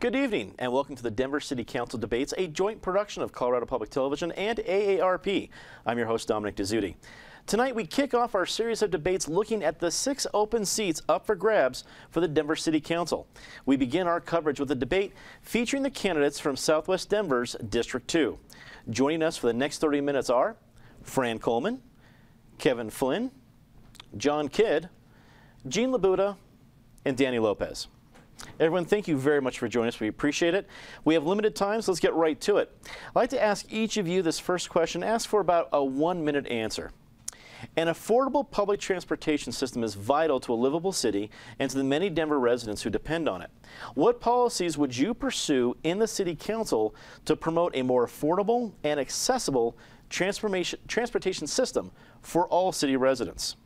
Good evening and welcome to the Denver City Council Debates, a joint production of Colorado Public Television and AARP. I'm your host, Dominic Dezzutti. Tonight we kick off our series of debates looking at the 6 open seats up for grabs for the Denver City Council. We begin our coverage with a debate featuring the candidates from Southwest Denver's District 2. Joining us for the next 30 minutes are Fran Coleman, Kevin Flynn, John Kidd, Jean Labuda, and Danny Lopez. Everyone, thank you very much for joining us. We appreciate it. We have limited time, so let's get right to it. I'd like to ask each of you this first question. Ask for about a 1-minute answer. An affordable public transportation system is vital to a livable city and to the many Denver residents who depend on it. What policies would you pursue in the City Council to promote a more affordable and accessible transportation system for all city residents?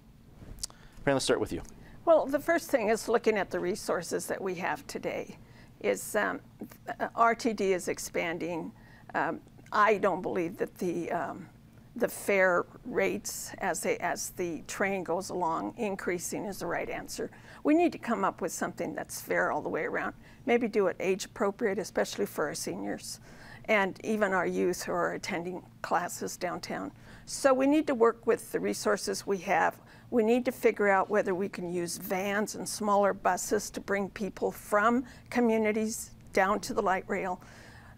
Fran, let's start with you. Well, the first thing is looking at the resources that we have today. RTD is expanding. I don't believe that the fare rates as the train goes along increasing is the right answer. We need to come up with something that's fair all the way around. Maybe do it age appropriate, especially for our seniors and even our youth who are attending classes downtown. So we need to work with the resources we have. We need to figure out whether we can use vans and smaller buses to bring people from communities down to the light rail.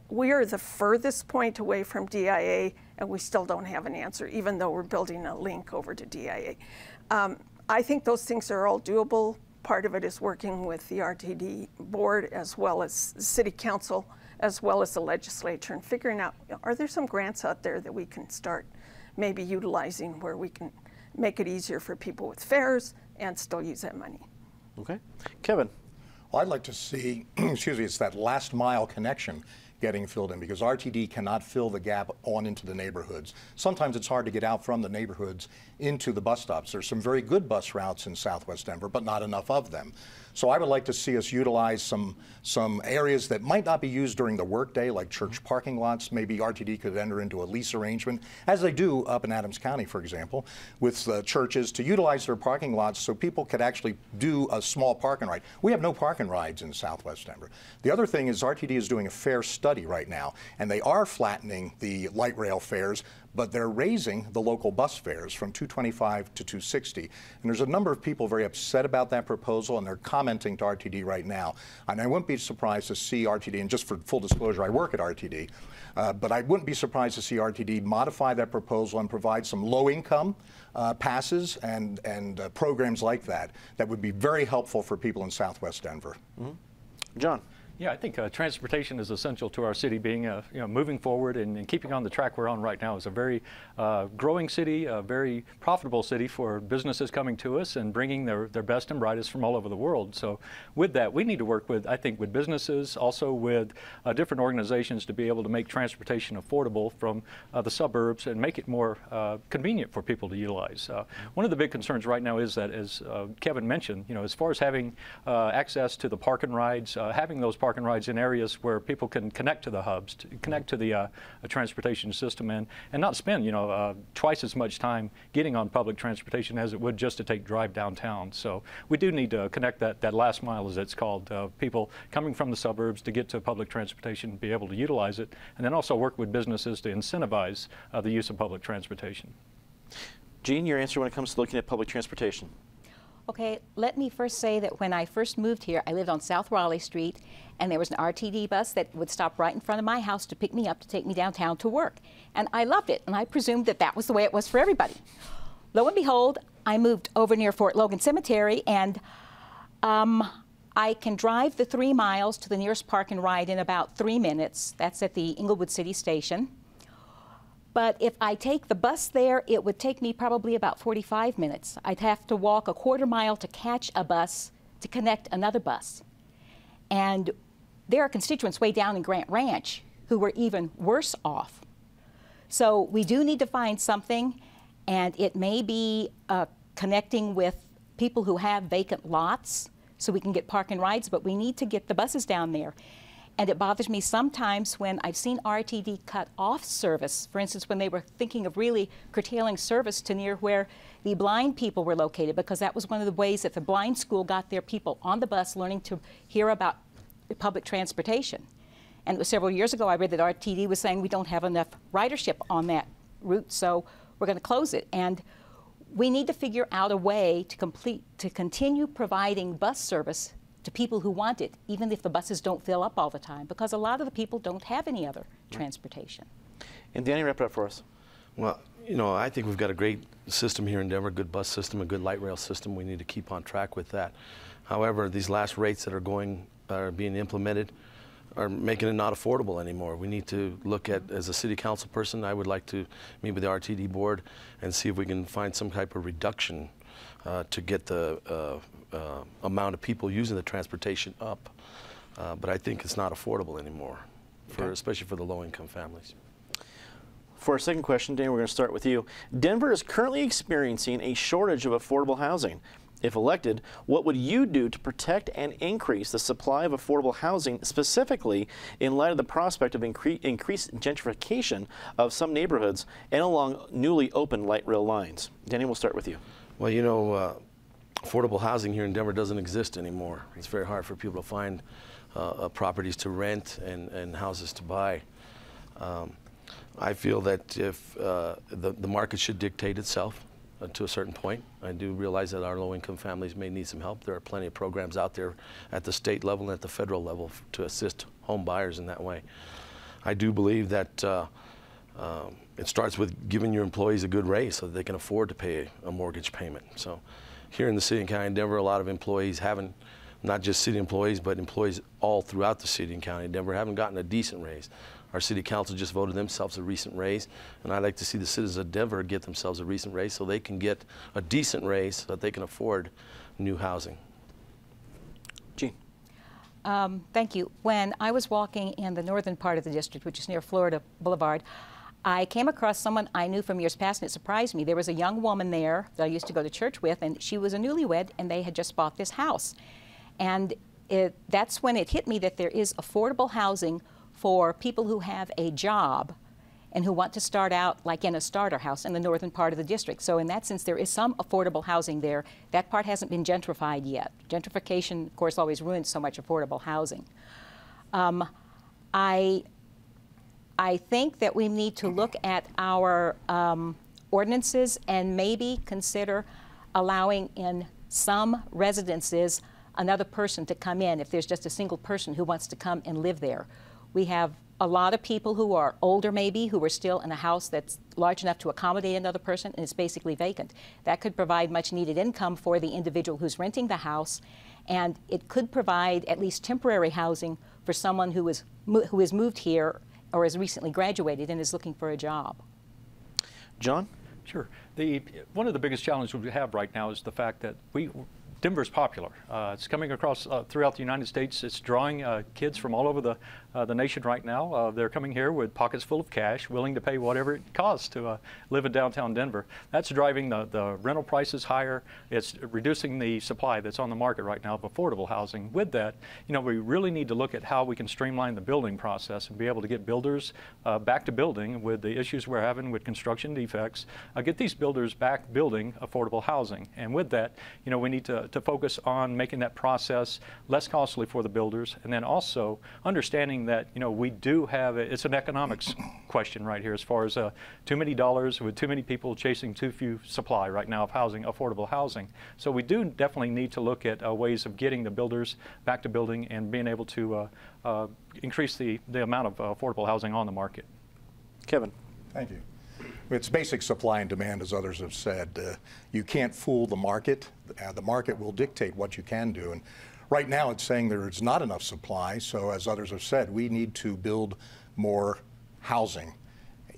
We are the furthest point away from DIA, and we still don't have an answer, even though we're building a link over to DIA. I think those things are all doable. Part of it is working with the RTD board as well as the City Council, as well as the legislature, and figuring out, are there some grants out there that we can start maybe utilizing where we can make it easier for people with fares and still use that money. Okay. Kevin. Well, I'd like to see, excuse me, it's that last mile connection getting filled in, because RTD cannot fill the gap on into the neighborhoods. Sometimes it's hard to get out from the neighborhoods into the bus stops. There's some very good bus routes in Southwest Denver, but not enough of them. So I would like to see us utilize some areas that might not be used during the workday, like church parking lots. Maybe RTD could enter into a lease arrangement, as they do up in Adams County, for example, with churches to utilize their parking lots so people could actually do a small parking ride. We have no parking rides in Southwest Denver. The other thing is RTD is doing a fare study right now, and they are flattening the light rail fares, but they're raising the local bus fares from $225 to $260. And there's a number of people very upset about that proposal, and they're commenting to RTD right now. And I wouldn't be surprised to see RTD, and just for full disclosure, I work at RTD, but I wouldn't be surprised to see RTD modify that proposal and provide some low-income passes and programs like that that would be very helpful for people in Southwest Denver. Mm-hmm. John. Yeah, I think transportation is essential to our city being, moving forward and keeping on the track we're on right now. It's a very growing city, a very profitable city for businesses coming to us and bringing their best and brightest from all over the world. So with that, we need to work with, I think, with businesses, also with different organizations to be able to make transportation affordable from the suburbs and make it more convenient for people to utilize. One of the big concerns right now is that, as Kevin mentioned, as far as having access to the park and rides, having those park and rides in areas where people can connect to the hubs, to connect to the transportation system, and not spend twice as much time getting on public transportation as it would just to drive downtown. So we do need to connect that last mile, as it's called, people coming from the suburbs to get to public transportation, be able to utilize it, and then also work with businesses to incentivize the use of public transportation. Jean, your answer when it comes to looking at public transportation. Okay, let me first say that when I first moved here, I lived on South Raleigh Street, and there was an RTD bus that would stop right in front of my house to pick me up to take me downtown to work. And I loved it, and I presumed that that was the way it was for everybody. Lo and behold, I moved over near Fort Logan Cemetery, and I can drive the 3 miles to the nearest park and ride in about 3 minutes. That's at the Inglewood City Station. But if I take the bus there, it would take me probably about 45 minutes. I'd have to walk a 1/4 mile to catch a bus to connect another bus. And there are constituents way down in Grant Ranch who were even worse off. So we do need to find something, and it may be connecting with people who have vacant lots so we can get park and rides, but we need to get the buses down there. And it bothers me sometimes when I've seen RTD cut off service, for instance, when they were thinking of really curtailing service to near where the blind people were located, because that was one of the ways that the blind school got their people on the bus learning to hear about public transportation. And it was several years ago I read that RTD was saying we don't have enough ridership on that route, so we're going to close it. And we need to figure out a way to continue providing bus service to people who want it, even if the buses don't fill up all the time, because a lot of the people don't have any other transportation. And Danny, wrap it up for us. Well, you know, I think we've got a great system here in Denver, a good bus system, a good light rail system. We need to keep on track with that. However, these last rates that are being implemented are making it not affordable anymore. We need to look at, as a city council person, I would like to meet with the RTD board and see if we can find some type of reduction to get the amount of people using the transportation up. But I think it's not affordable anymore, especially for the low-income families. For our second question, Danny, we're going to start with you. Denver is currently experiencing a shortage of affordable housing. If elected, what would you do to protect and increase the supply of affordable housing, specifically in light of the prospect of increased gentrification of some neighborhoods and along newly opened light rail lines? Danny, we'll start with you. Well, you know, affordable housing here in Denver doesn't exist anymore. It's very hard for people to find properties to rent and houses to buy. I feel that if the market should dictate itself to a certain point. I do realize that our low-income families may need some help. There are plenty of programs out there at the state level and at the federal level to assist home buyers in that way. I do believe that it starts with giving your employees a good raise so that they can afford to pay a mortgage payment. So here in the city and county of Denver, a lot of employees haven't, not just city employees, but employees all throughout the city and county of Denver haven't gotten a decent raise. Our city council just voted themselves a recent raise, and I'd like to see the citizens of Denver get themselves a recent raise so they can get a decent raise so that they can afford new housing. Jean. Thank you. When I was walking in the northern part of the district, which is near Florida Boulevard, I came across someone I knew from years past, and it surprised me. There was a young woman there that I used to go to church with, and she was a newlywed, and they had just bought this house. And that's when it hit me that there is affordable housing for people who have a job and who want to start out like in a starter house in the northern part of the district. So in that sense, there is some affordable housing there. That part hasn't been gentrified yet. Gentrification, of course, always ruins so much affordable housing. I think that we need to look at our ordinances and maybe consider allowing in some residences another person to come in if there's just a single person who wants to come and live there. We have a lot of people who are older maybe, who are still in a house that's large enough to accommodate another person and it's basically vacant. That could provide much needed income for the individual who's renting the house, and it could provide at least temporary housing for someone who has moved here or has recently graduated and is looking for a job. John? Sure. One of the biggest challenges we have right now is the fact that Denver's popular. It's coming across throughout the United States. It's drawing kids from all over the nation right now. They're coming here with pockets full of cash, willing to pay whatever it costs to live in downtown Denver. That's driving the rental prices higher. It's reducing the supply that's on the market right now of affordable housing. With that, you know, we really need to look at how we can streamline the building process and be able to get builders back to building with the issues we're having with construction defects. Get these builders back building affordable housing. And with that, you know, we need to focus on making that process less costly for the builders, and then also understanding that, you know, we do have it's an economics question right here as far as too many dollars with too many people chasing too few supply right now of housing, affordable housing. So we do definitely need to look at ways of getting the builders back to building and being able to increase the amount of affordable housing on the market. Kevin. Thank you. It's basic supply and demand, as others have said. You can't fool the market. The market will dictate what you can do. And right now it's saying there's not enough supply, so as others have said, we need to build more housing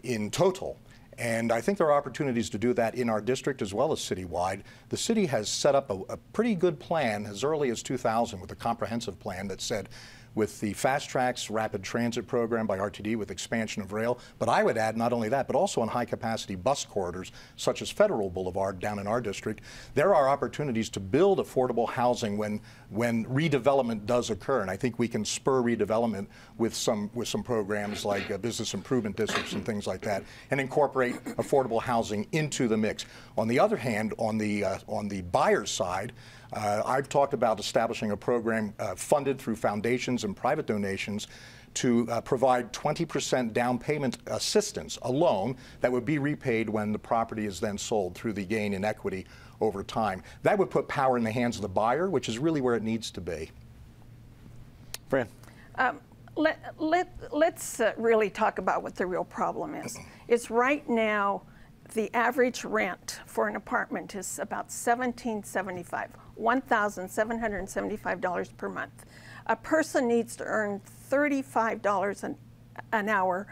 in total. And I think there are opportunities to do that in our district as well as citywide. The city has set up a pretty good plan as early as 2000 with a comprehensive plan that said, with the Fast Tracks Rapid Transit program by RTD with expansion of rail. But I would add not only that, but also on high-capacity bus corridors, such as Federal Boulevard down in our district. There are opportunities to build affordable housing when redevelopment does occur. And I think we can spur redevelopment with some programs like business improvement districts and things like that, and incorporate affordable housing into the mix. On the other hand, on the buyer's side, I've talked about establishing a program funded through foundations and private donations to provide 20% down payment assistance, a loan that would be repaid when the property is then sold through the gain in equity over time. That would put power in the hands of the buyer, which is really where it needs to be. Fran. Let's really talk about what the real problem is. It's right now, the average rent for an apartment is about $1,775, $1,775 per month. A person needs to earn $35 an hour,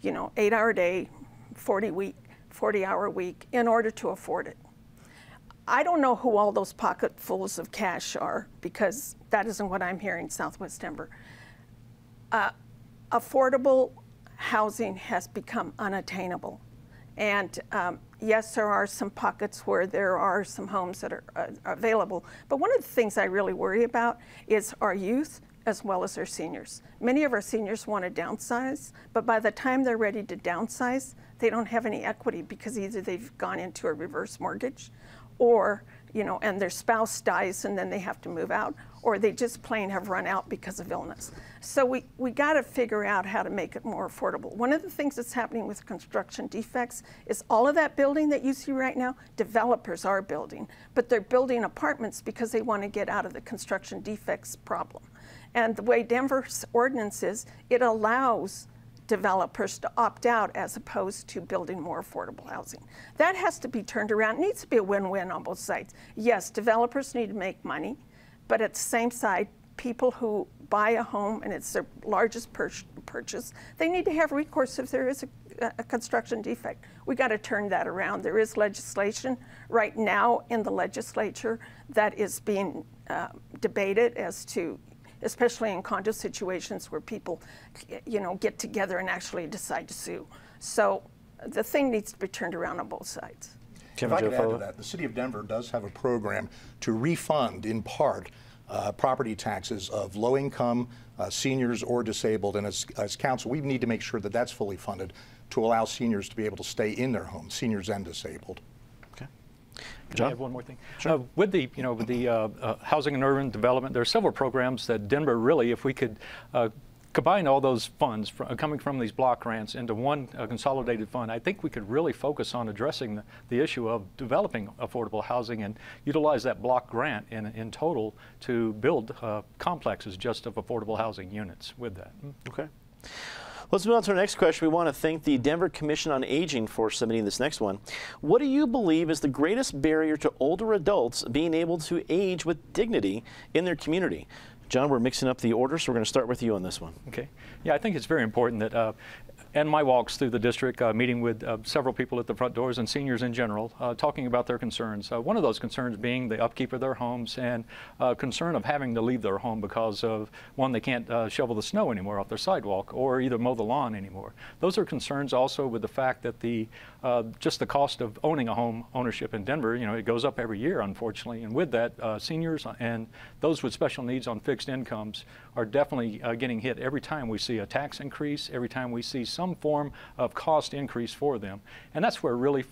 8-hour day, 40-hour week, in order to afford it. I don't know who all those pocketfuls of cash are, because that isn't what I'm hearing in Southwest Denver. Affordable housing has become unattainable. And yes, there are some pockets where there are some homes that are available. But one of the things I really worry about is our youth as well as our seniors. Many of our seniors want to downsize, but by the time they're ready to downsize, they don't have any equity because either they've gone into a reverse mortgage or, and their spouse dies and then they have to move out, or they just plain have run out because of illness. So we got to figure out how to make it more affordable. One of the things that's happening with construction defects is all of that building that you see right now, developers are building, but they're building apartments because they want to get out of the construction defects problem. And the way Denver's ordinance is, it allows developers to opt out as opposed to building more affordable housing. That has to be turned around. It needs to be a win-win on both sides. Yes, developers need to make money, but at the same side, people who buy a home and it's their largest purchase, they need to have recourse if there is a construction defect. We got to turn that around. There is legislation right now in the legislature that is being debated as to, especially in condo situations where people, get together and actually decide to sue. So the thing needs to be turned around on both sides. If I could add to that, the City of Denver does have a program to refund, in part, property taxes of low-income seniors or disabled. And as council, we need to make sure that that's fully funded to allow seniors to be able to stay in their homes, seniors and disabled. Can I add one more thing? Sure. With the housing and urban development, there are several programs that Denver really, if we could combine all those funds coming from these block grants into one consolidated fund, I think we could really focus on addressing the issue of developing affordable housing and utilize that block grant in total to build complexes just of affordable housing units with that. Okay. Let's move on to our next question. We want to thank the Denver Commission on Aging for submitting this next one. What do you believe is the greatest barrier to older adults being able to age with dignity in their community? John, we're mixing up the order, so we're going to start with you on this one. Okay. Yeah, I think it's very important that and my walks through the district, meeting with several people at the front doors and seniors in general, talking about their concerns. One of those concerns being the upkeep of their homes and concern of having to leave their home because of, one, they can't shovel the snow anymore off their sidewalk or either mow the lawn anymore. Those are concerns also with the fact that just the cost of owning a home ownership in Denver, it goes up every year, unfortunately. And with that, seniors and those with special needs on fixed incomes are definitely getting hit every time we see a tax increase, every time we see some form of cost increase for them. And that's where really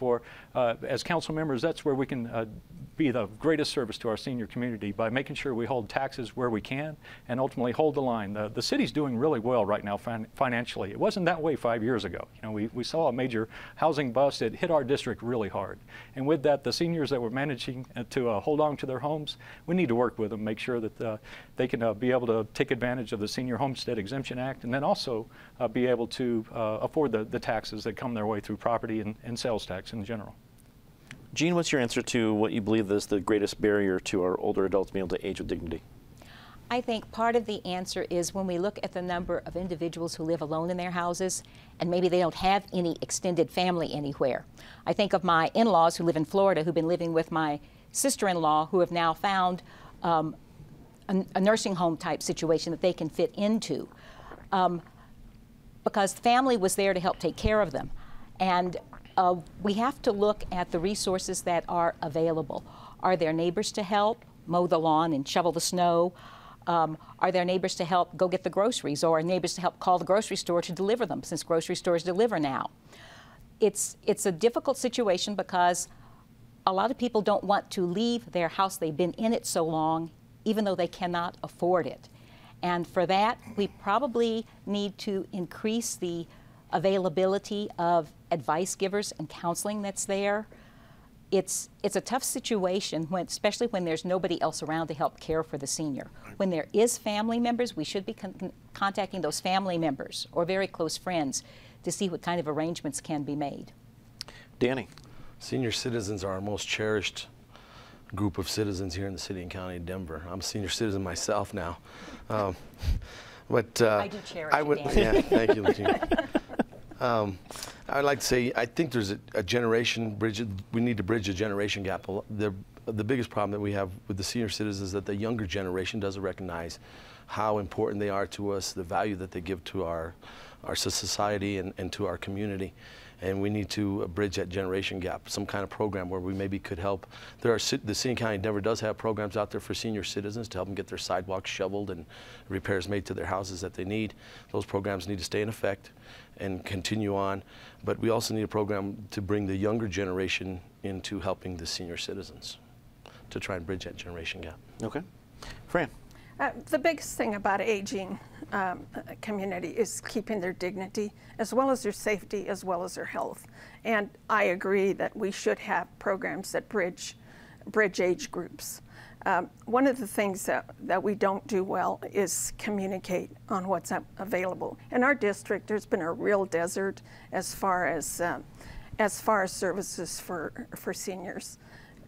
as council members, that's where we can be the greatest service to our senior community by making sure we hold taxes where we can and ultimately hold the line. The city's doing really well right now financially. It wasn't that way 5 years ago. We saw a major housing bust. It hit our district really hard. And with that, the seniors that were managing to hold on to their homes, we need to work with them, make sure that they can be able to take advantage of the Senior Homestead Exemption Act and then also be able to afford the taxes that come their way through property and sales tax in general. Jean, what's your answer to what you believe is the greatest barrier to our older adults being able to age with dignity? I think part of the answer is when we look at the number of individuals who live alone in their houses and maybe they don't have any extended family anywhere. I think of my in-laws who live in Florida who've been living with my sister-in-law who have now found a nursing home type situation that they can fit into because family was there to help take care of them. And we have to look at the resources that are available. Are there neighbors to help mow the lawn and shovel the snow? Are there neighbors to help go get the groceries, or neighbors to help call the grocery store to deliver them, since grocery stores deliver now? It's a difficult situation because a lot of people don't want to leave their house. They've been in it so long, even though they cannot afford it. And for that, we probably need to increase the availability of advice givers and counseling that's there. It's a tough situation, especially when there's nobody else around to help care for the senior. When there is family members, we should be contacting those family members or very close friends to see what kind of arrangements can be made. Danny. Senior citizens are our most cherished group of citizens here in the city and county of Denver. I'm a senior citizen myself now. But I do cherish it, Danny. Yeah, thank you, Regina. I'd like to say, I think there's a generation bridge. We need to bridge a generation gap. The biggest problem that we have with the senior citizens is that the younger generation doesn't recognize how important they are to us, the value that they give to our society and to our community. And we need to bridge that generation gap, some kind of program where we maybe could help. The city and county of Denver does have programs out there for senior citizens to help them get their sidewalks shoveled and repairs made to their houses that they need. Those programs need to stay in effect and continue on. But we also need a program to bring the younger generation into helping the senior citizens to try and bridge that generation gap. Okay. Fran. The biggest thing about aging community is keeping their dignity, as well as their safety, as well as their health. And I agree that we should have programs that bridge age groups. One of the things that we don't do well is communicate on what's available. In our district, there's been a real desert as far as services for seniors.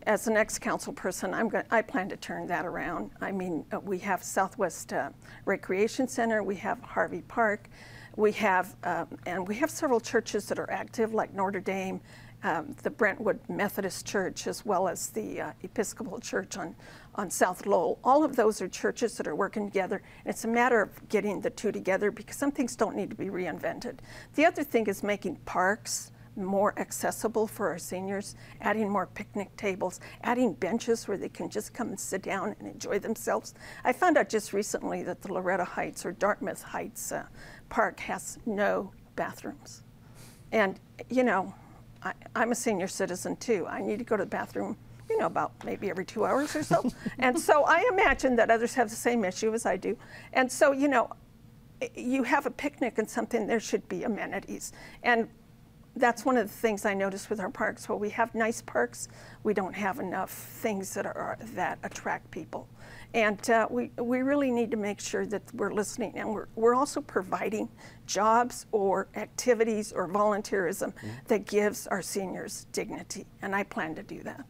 As an ex-council person, I plan to turn that around. I mean, we have Southwest Recreation Center, we have Harvey Park, and we have several churches that are active, like Notre Dame, the Brentwood Methodist Church, as well as the Episcopal Church on South Lowell. All of those are churches that are working together. And it's a matter of getting the two together because some things don't need to be reinvented. The other thing is making parks more accessible for our seniors, adding more picnic tables, adding benches where they can just come and sit down and enjoy themselves. I found out just recently that the Loretta Heights or Dartmouth Heights Park has no bathrooms. And, you know, I'm a senior citizen too. I need to go to the bathroom, you know, about maybe every 2 hours or so. And so I imagine that others have the same issue as I do. And so, you know, you have a picnic and something, there should be amenities. And that's one of the things I noticed with our parks. While we have nice parks, we don't have enough things that attract people. And we really need to make sure that we're listening, and we're also providing jobs or activities or volunteerism that gives our seniors dignity, and I plan to do that.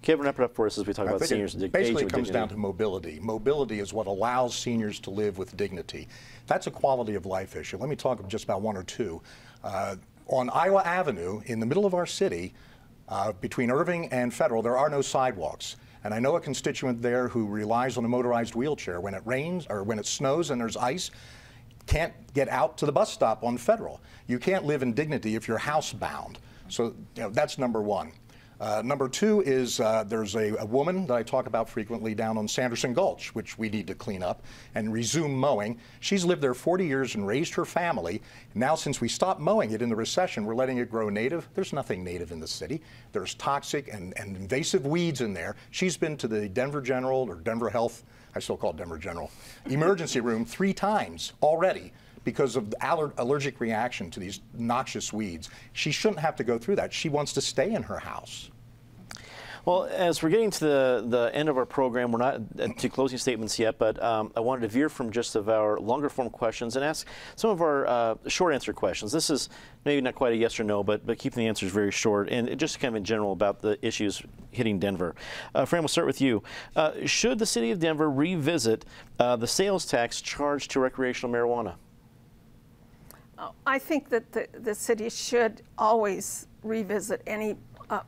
Kevin, wrap it up for us as we talk about seniors. Basically, it comes down to mobility. Mobility is what allows seniors to live with dignity. That's a quality of life issue. Let me talk just about one or two. On Iowa Avenue, in the middle of our city, between Irving and Federal, there are no sidewalks. And I know a constituent there who relies on a motorized wheelchair. When it rains or when it snows and there's ice, can't get out to the bus stop on Federal. You can't live in dignity if you're housebound. So you know, that's number one. Number two is there's a woman that I talk about frequently down on Sanderson Gulch, which we need to clean up and resume mowing. She's lived there 40 years and raised her family. Now, since we stopped mowing it in the recession, we're letting it grow native. There's nothing native in the city. There's toxic and invasive weeds in there. She's been to the Denver General or Denver Health, I still call it Denver General, emergency room 3 times already because of allergic reaction to these noxious weeds. She shouldn't have to go through that. She wants to stay in her house. Well, as we're getting to the end of our program, we're not to closing statements yet, but I wanted to veer from just of our longer form questions and ask some of our short answer questions. This is maybe not quite a yes or no, but keeping the answers very short and just kind of in general about the issues hitting Denver. Fran, we'll start with you. Should the city of Denver revisit the sales tax charged to recreational marijuana? I think that the city should always revisit any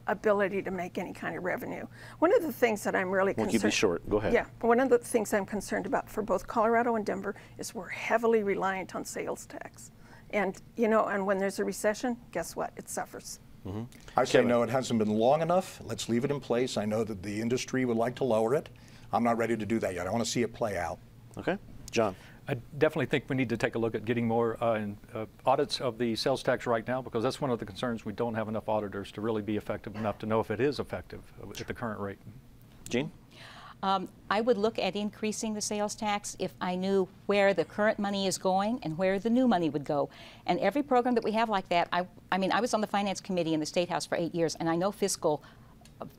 ability to make any kind of revenue. One of the things that I'm really concerned... We'll keep it short. Go ahead. Yeah. One of the things I'm concerned about for both Colorado and Denver is we're heavily reliant on sales tax. And, you know, and when there's a recession, guess what? It suffers. Mm-hmm. I say no, it hasn't been long enough. Let's leave it in place. I know that the industry would like to lower it. I'm not ready to do that yet. I want to see it play out. Okay. John. I definitely think we need to take a look at getting more audits of the sales tax right now, because that's one of the concerns. We don't have enough auditors to really be effective enough to know if it is effective at the current rate. Jean? I would look at increasing the sales tax if I knew where the current money is going and where the new money would go. And every program that we have like that, I mean, I was on the Finance Committee in the State House for 8 years, and I know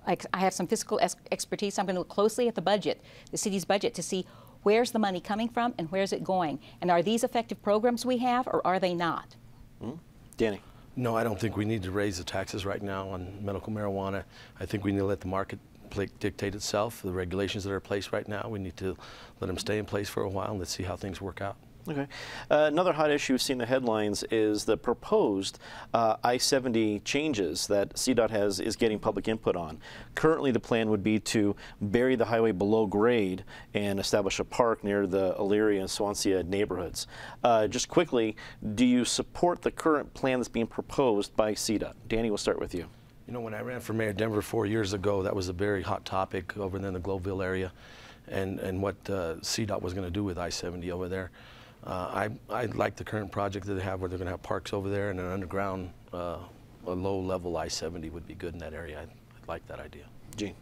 I have some fiscal expertise. I'm going to look closely at the budget, the city's budget, to see where's the money coming from and where's it going? And are these effective programs we have, or are they not? Danny? No, I don't think we need to raise the taxes right now on medical marijuana. I think we need to let the market dictate itself. The regulations that are in place right now, we need to let them stay in place for a while and let's see how things work out. Okay. Another hot issue we've seen in the headlines is the proposed I-70 changes that CDOT is getting public input on. Currently, the plan would be to bury the highway below grade and establish a park near the Elyria and Swansea neighborhoods. Just quickly, do you support the current plan that's being proposed by CDOT? Danny, we'll start with you. You know, when I ran for mayor of Denver 4 years ago, that was a very hot topic over there in the Globeville area, and what CDOT was going to do with I-70 over there. I like the current project that they have, where they're going to have parks over there, and an underground, a low-level I-70 would be good in that area. I'd like that idea. Jean.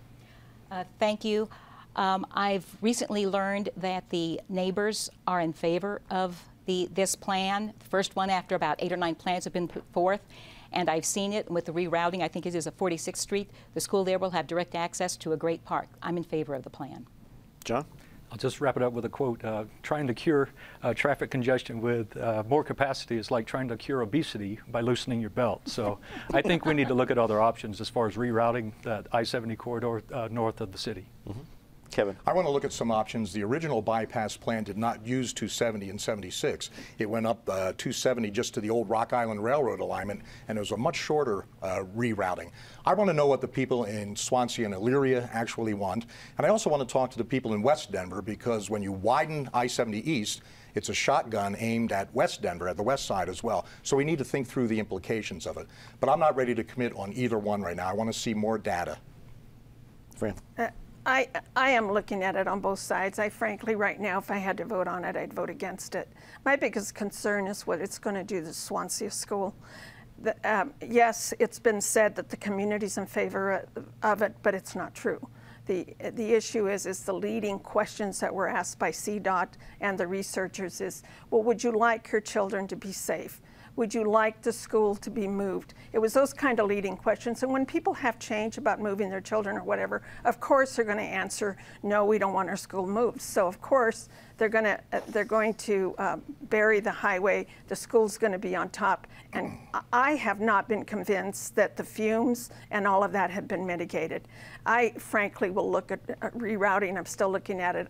Thank you. I've recently learned that the neighbors are in favor of this plan. The first one after about 8 or 9 plans have been put forth. And I've seen it with the rerouting. I think it is at 46th Street. The school there will have direct access to a great park. I'm in favor of the plan. John? I'll just wrap it up with a quote. Trying to cure traffic congestion with more capacity is like trying to cure obesity by loosening your belt. So I think we need to look at other options as far as rerouting that I-70 corridor north of the city. Kevin. I want to look at some options. The original bypass plan did not use 270 and 76. It went up 270 just to the old Rock Island Railroad alignment, and it was a much shorter rerouting. I want to know what the people in Swansea and Elyria actually want, and I also want to talk to the people in West Denver, because when you widen I-70 East, it's a shotgun aimed at West Denver, at the west side as well. So we need to think through the implications of it. But I'm not ready to commit on either one right now. I want to see more data. Fran. I am looking at it on both sides. I frankly, right now, if I had to vote on it, I'd vote against it. My biggest concern is what it's going to do to the Swansea School. Yes, it's been said that the community's in favor of it, but it's not true. The issue is the leading questions that were asked by CDOT and the researchers is, well, would you like your children to be safe? Would you like the school to be moved? It was those kind of leading questions. And when people have change about moving their children or whatever, of course they're going to answer, no, we don't want our school moved. So of course they're going to bury the highway. The school's going to be on top. And I have not been convinced that the fumes and all of that have been mitigated. I frankly will look at rerouting. I'm still looking at it.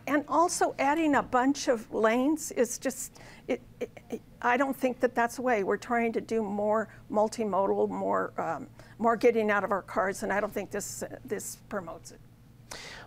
And also adding a bunch of lanes is just, I don't think that that's the way. We're trying to do more multimodal, more getting out of our cars, and I don't think this promotes it.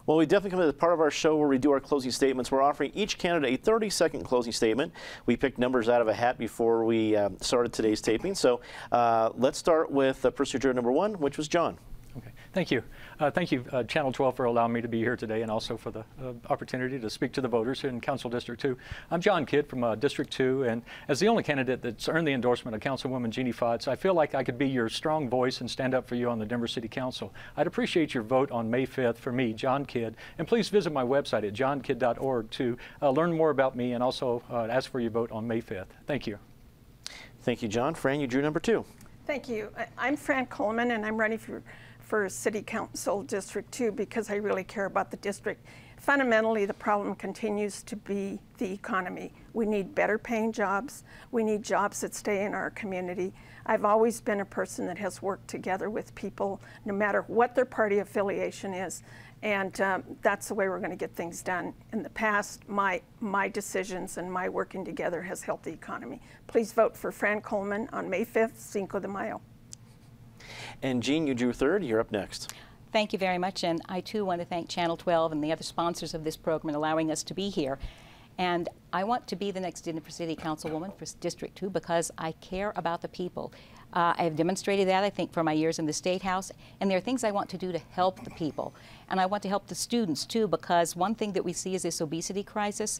Well, we definitely come to the part of our show where we do our closing statements. We're offering each candidate a 30-second closing statement. We picked numbers out of a hat before we started today's taping. So let's start with procedure number 1, which was John. Okay, thank you. Thank you, Channel 12, for allowing me to be here today, and also for the opportunity to speak to the voters here in Council District 2. I'm John Kidd from District 2, and as the only candidate that's earned the endorsement of Councilwoman Jeannie Fotts, I feel like I could be your strong voice and stand up for you on the Denver City Council. I'd appreciate your vote on May 5th for me, John Kidd, and please visit my website at johnkidd.org to learn more about me and also ask for your vote on May 5th. Thank you. Thank you, John. Fran, you drew number 2. Thank you. I'm Fran Coleman, and I'm running for City Council District 2 because I really care about the district. Fundamentally, the problem continues to be the economy. We need better paying jobs. We need jobs that stay in our community. I've always been a person that has worked together with people, no matter what their party affiliation is. And that's the way we're going to get things done. In the past, my decisions and my working together has helped the economy. Please vote for Fran Coleman on May 5th, Cinco de Mayo. And Jean, you drew 3rd. You're up next. Thank you very much, and I too want to thank Channel 12 and the other sponsors of this program in allowing us to be here. And I want to be the next Denver City Councilwoman for District 2 because I care about the people. I have demonstrated that, I think, for my years in the State House, and there are things I want to do to help the people. And I want to help the students too, because one thing that we see is this obesity crisis.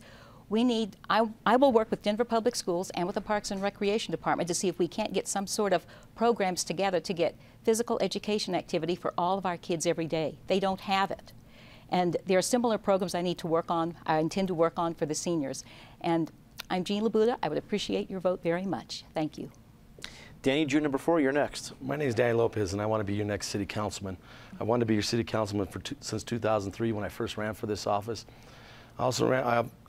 I will work with Denver Public Schools and with the Parks and Recreation Department to see if we can't get some sort of programs together to get physical education activity for all of our kids every day. They don't have it. And there are similar programs I intend to work on for the seniors. And I'm Jean Labuda. I would appreciate your vote very much. Thank you. Danny, June number 4, you're next. My name is Danny Lopez, and I want to be your next city councilman. I wanted to be your city councilman since 2003 when I first ran for this office. I also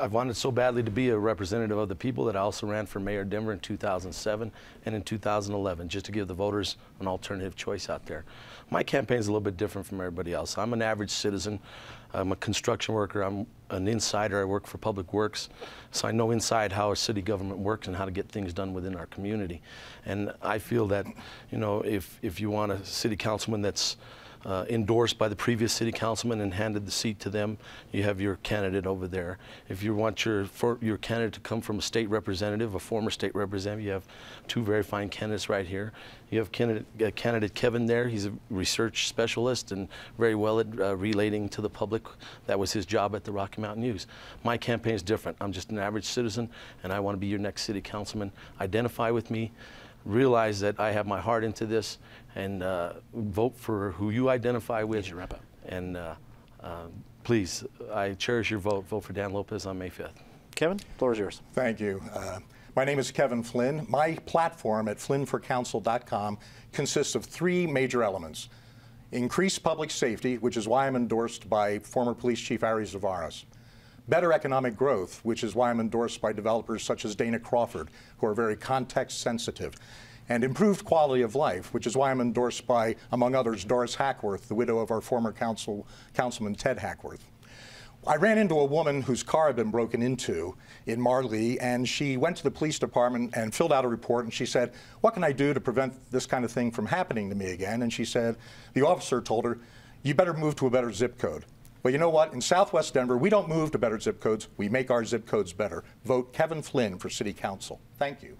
I wanted so badly to be a representative of the people that I also ran for mayor of Denver in 2007 and in 2011, just to give the voters an alternative choice out there. My campaign is a little bit different from everybody else. I'm an average citizen. I'm a construction worker. I'm an insider. I work for Public Works, so I know inside how our city government works and how to get things done within our community. And I feel that, you know, if you want a city councilman that's endorsed by the previous city councilman and handed the seat to them, you have your candidate over there. If you want your candidate to come from a state representative, a former state representative, you have two very fine candidates right here. You have candidate Kevin there. He's a research specialist and very well at relating to the public. That was his job at the Rocky Mountain News. My campaign is different. I'm just an average citizen, and I want to be your next city councilman. Identify with me. Realize that I have my heart into this, and vote for who you identify with. Wrap up. And please, I cherish your vote. Vote for Dan Lopez on May 5th. Kevin, the floor is yours. Thank you. My name is Kevin Flynn. My platform at flynnforcouncil.com consists of 3 major elements. Increased public safety, which is why I'm endorsed by former Police Chief Ari Zavaras. Better economic growth, which is why I'm endorsed by developers such as Dana Crawford, who are very context sensitive. And improved quality of life, which is why I'm endorsed by, among others, Doris Hackworth, the widow of our former Councilman Ted Hackworth. I ran into a woman whose car had been broken into in Marley, and she went to the police department and filled out a report, and she said, "What can I do to prevent this kind of thing from happening to me again?" And she said, the officer told her, "You better move to a better zip code." Well, you know what? In Southwest Denver, we don't move to better zip codes. We make our zip codes better. Vote Kevin Flynn for City Council. Thank you.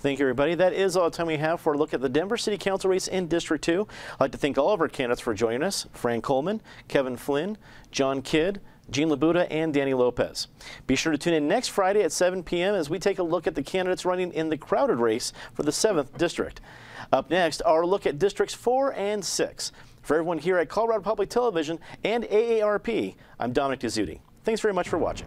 Thank you, everybody. That is all the time we have for a look at the Denver City Council race in District 2. I'd like to thank all of our candidates for joining us: Fran Coleman, Kevin Flynn, John Kidd, Jean Labuda, and Danny Lopez. Be sure to tune in next Friday at 7 p.m. as we take a look at the candidates running in the crowded race for the 7th District. Up next, our look at Districts 4 and 6. For everyone here at Colorado Public Television and AARP, I'm Dominic Dezzutti. Thanks very much for watching.